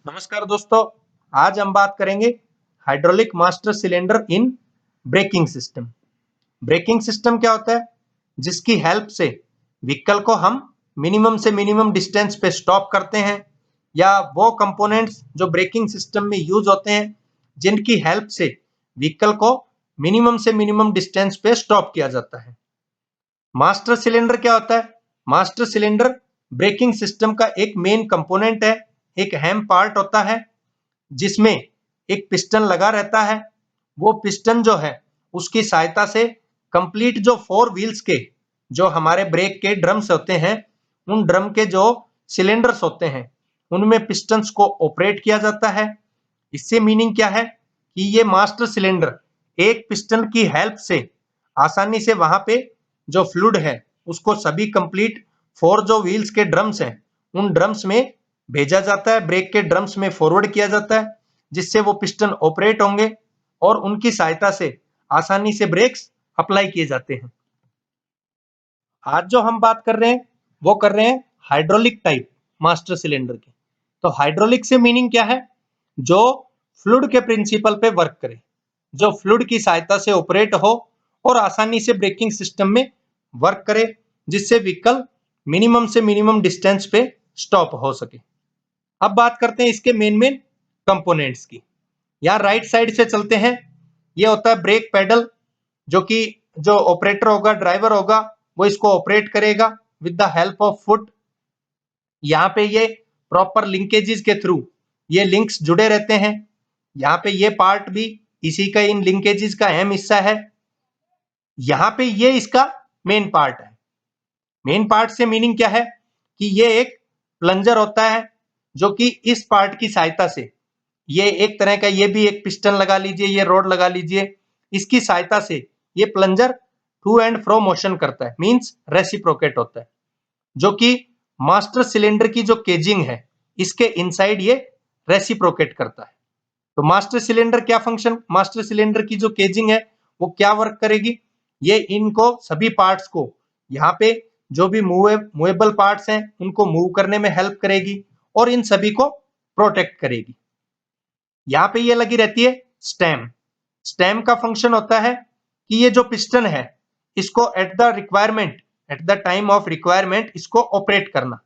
नमस्कार दोस्तों, आज हम बात करेंगे hydraulic master cylinder in braking system. Braking system क्या होता है? जिसकी हेल्प से व्हीकल को हम मिनिमम से मिनिमम डिस्टेंस पे स्टॉप करते हैं, या वो कंपोनेंट्स जो ब्रेकिंग सिस्टम में यूज होते हैं जिनकी हेल्प से व्हीकल को मिनिमम से मिनिमम डिस्टेंस पे स्टॉप किया जाता है। मास्टर सिलेंडर क्या होता है? मास्टर सिलेंडर ब्रेकिंग सिस्टम का एक मेन कंपोनेंट है, एक अहम पार्ट होता है जिसमें एक पिस्टन लगा रहता है। वो पिस्टन जो है उसकी सहायता से कंप्लीट जो फोर व्हील्स के जो हमारे ब्रेक के ड्रम्स होते हैं, उन ड्रम के जो सिलेंडर्स होते हैं उनमें पिस्टन्स को ऑपरेट किया जाता है। इससे मीनिंग क्या है कि ये मास्टर सिलेंडर एक पिस्टन की हेल्प से आसानी से वहां पे जो फ्लूइड है उसको सभी कंप्लीट फोर जो व्हील्स के ड्रम्स हैं उन ड्रम्स में भेजा जाता है, ब्रेक के ड्रम्स में फॉरवर्ड किया जाता है, जिससे वो पिस्टन ऑपरेट होंगे और उनकी सहायता से आसानी से ब्रेक्स अप्लाई किए जाते हैं। आज जो हम बात कर रहे हैं वो कर रहे हैं हाइड्रोलिक टाइप मास्टर सिलेंडर की। तो हाइड्रोलिक से मीनिंग क्या है? जो फ्लूइड के प्रिंसिपल पे वर्क करे, जो फ्लूइड की सहायता से ऑपरेट हो और आसानी से ब्रेकिंग सिस्टम में वर्क करे, जिससे व्हीकल मिनिमम से मिनिमम डिस्टेंस पे स्टॉप हो सके। अब बात करते हैं इसके मेन मेन कंपोनेंट्स की। यहाँ राइट साइड से चलते हैं। ये होता है ब्रेक पेडल, जो कि जो ऑपरेटर होगा, ड्राइवर होगा, वो इसको ऑपरेट करेगा with the help of foot. यहाँ पे ये प्रॉपर लिंकेजेस के थ्रू ये लिंक्स जुड़े रहते हैं। यहाँ पे ये पार्ट भी इसी का, इन लिंकेजेस का अहम हिस्सा है। यहाँ पे ये इसका मेन पार्ट है। मेन पार्ट से मीनिंग क्या है कि ये एक प्लंजर होता है, जो कि इस पार्ट की सहायता से, ये एक तरह का, ये भी एक पिस्टन लगा लीजिए, ये रोड लगा लीजिए, इसकी सहायता से ये plunger to and fro motion करता है, मींस रेसिप्रोकेट होता है, जो कि मास्टर सिलेंडर की जो केजिंग है इसके इनसाइड ये रेसिप्रोकेट करता है। तो मास्टर सिलेंडर क्या फंक्शन, मास्टर सिलेंडर की जो केजिंग है वो क्या वर्क करेगी? ये इनको सभी पार्ट्स को, यहाँ पे जो भी मूवेबल पार्ट्स हैं उनको मूव करने में हेल्प करेगी और इन सभी को प्रोटेक्ट करेगी। यहाँ पे ये लगी रहती है स्टेम। स्टेम का फंक्शन होता है कि ये जो पिस्टन है इसको at the requirement, at the time of requirement इसको ऑपरेट करना,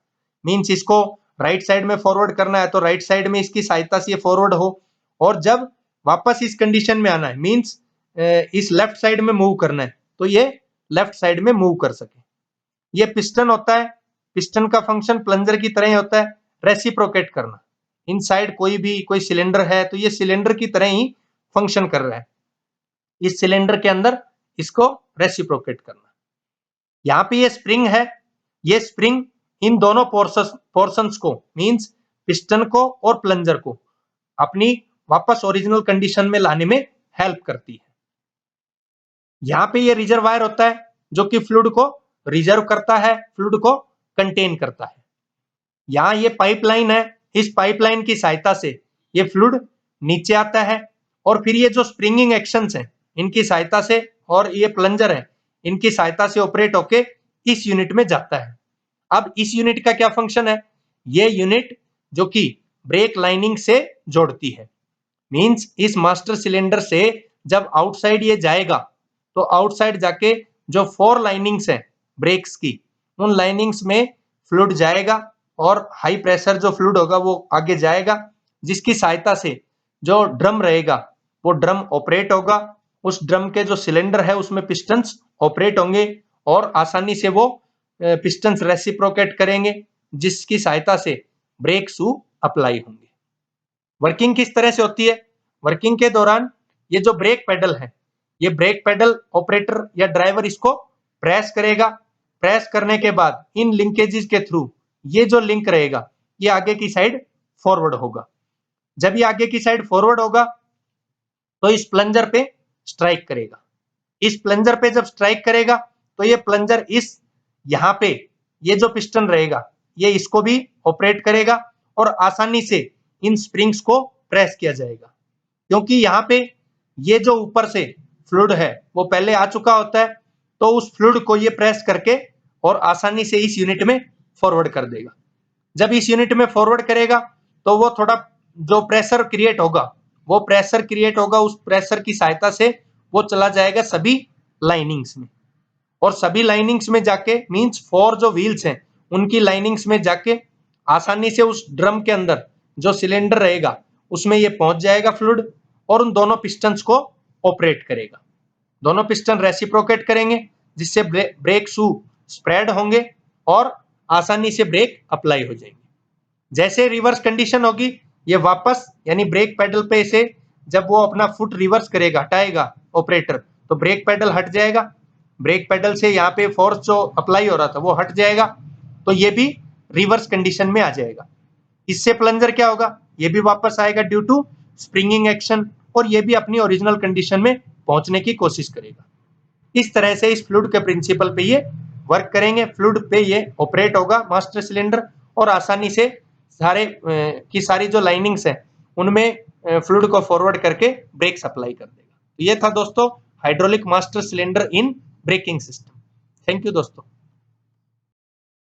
मींस इसको राइट साइड में फॉरवर्ड करना है तो राइट साइड में इसकी सहायता से ये फॉरवर्ड हो, और जब वापस इस कंडीशन में आना है, मींस इस लेफ्ट साइड में मूव करना है, तो ये लेफ्ट साइड में मूव कर सके। ये पिस्टन होता है। पिस्टन का फंक्शन प्लंजर की तरह ही होता है, रेसिप्रोकेट करना। इनसाइड कोई सिलेंडर है तो ये सिलेंडर की तरह ही फंक्शन कर रहा है, इस सिलेंडर के अंदर इसको रेसिप्रोकेट करना। यहाँ पे ये स्प्रिंग है। ये स्प्रिंग इन दोनों पोर्शंस को, मींस पिस्टन को और प्लंजर को, अपनी वापस ओरिजिनल कंडीशन में लाने में हेल्प करती है। यहाँ पे ये रिजर्वायर होता है जो कि फ्लूइड को रिजर्व करता है, फ्लूइड को कंटेन करता है। यहाँ ये पाइपलाइन है, इस पाइपलाइन की सहायता से ये फ्लूइड नीचे आता है और फिर ये जो स्प्रिंगिंग एक्शंस हैं इनकी सहायता से, और ये प्लंजर है इनकी सहायता से ऑपरेट होके इस यूनिट में जाता है। अब इस यूनिट का क्या फंक्शन है? ये यूनिट जो कि ब्रेक लाइनिंग से जोड़ती है, मींस इस मास्टर सिलेंडर से जब आउटसाइड ये जाएगा तो आउटसाइड जाके जो फोर लाइनिंग्स हैं ब्रेक्स की, उन लाइनिंग्स में फ्लूइड जाएगा और हाई प्रेशर जो फ्लूइड होगा वो आगे जाएगा, जिसकी सहायता से जो ड्रम रहेगा वो ड्रम ऑपरेट होगा। उस ड्रम के जो सिलेंडर है उसमें पिस्टन्स ऑपरेट होंगे और आसानी से वो पिस्टन्स रेसिप्रोकेट करेंगे, जिसकी सहायता से ब्रेक शू अप्लाई होंगे। वर्किंग किस तरह से होती है? वर्किंग के दौरान ये जो ब्रेक पेडल है, ये ब्रेक पेडल ऑपरेटर या ड्राइवर इसको प्रेस करेगा। प्रेस करने के बाद इन लिंकेजेस के थ्रू ये जो लिंक रहेगा ये आगे की साइड फॉरवर्ड होगा। जब ये आगे की साइड फॉरवर्ड होगा तो इस प्लंजर पे स्ट्राइक करेगा। इस प्लंजर पे जब स्ट्राइक करेगा तो ये प्लंजर इस, यहाँ पे ये जो पिस्टन रहेगा ये इसको भी ऑपरेट करेगा और आसानी से इन स्प्रिंग्स को प्रेस किया जाएगा, क्योंकि यहाँ पे ये जो ऊपर से फ्लूइड है वो पहले आ चुका होता है, तो उस फ्लूइड को ये प्रेस करके और आसानी से इस यूनिट में फॉरवर्ड कर देगा। जब इस यूनिट में फॉरवर्ड करेगा तो वो थोड़ा जो प्रेशर क्रिएट होगा वो प्रेशर क्रिएट होगा, उस प्रेशर की सहायता से वो चला जाएगा सभी लाइनिंग्स में, और सभी लाइनिंग्स में जाके मींस 4 जो व्हील्स हैं उनकी लाइनिंग्स में जाके आसानी से उस ड्रम के अंदर जो सिलेंडर रहेगा उसमें ये पहुंच जाएगा फ्लूइड, और उन दोनों पिस्टन्स को ऑपरेट करेगा। दोनों पिस्टन रेसिप्रोकेट करेंगे जिससे ब्रेक शू स्प्रेड होंगे और आसानी से ब्रेक अप्लाई हो जाएंगे। जैसे रिवर्स कंडीशन होगी, ये वापस यानी ब्रेक पेडल पे से जब वो अपना फुट रिवर्स करेगा, हटाएगा ऑपरेटर, तो ब्रेक पेडल हट जाएगा, ब्रेक पेडल से यहाँ पे फोर्स जो अप्लाई हो रहा था वो हट जाएगा, तो ये भी रिवर्स कंडीशन में आ जाएगा। इससे प्लंजर क्या होगा, ये भी वापस आएगा ड्यू टू स्प्रिंगिंग एक्शन, और ये भी अपनी ओरिजिनल कंडीशन में पहुंचने की कोशिश करेगा। इस तरह से इस फ्लूइड के प्रिंसिपल पे ये वर्क करेंगे, फ्लूइड पे ये ऑपरेट होगा मास्टर सिलेंडर, और आसानी से सारे की सारी जो लाइनिंग्स है उनमें फ्लूइड को फॉरवर्ड करके ब्रेक सप्लाई कर देगा। तो ये था दोस्तों hydraulic master cylinder in braking system. Thank you दोस्तों।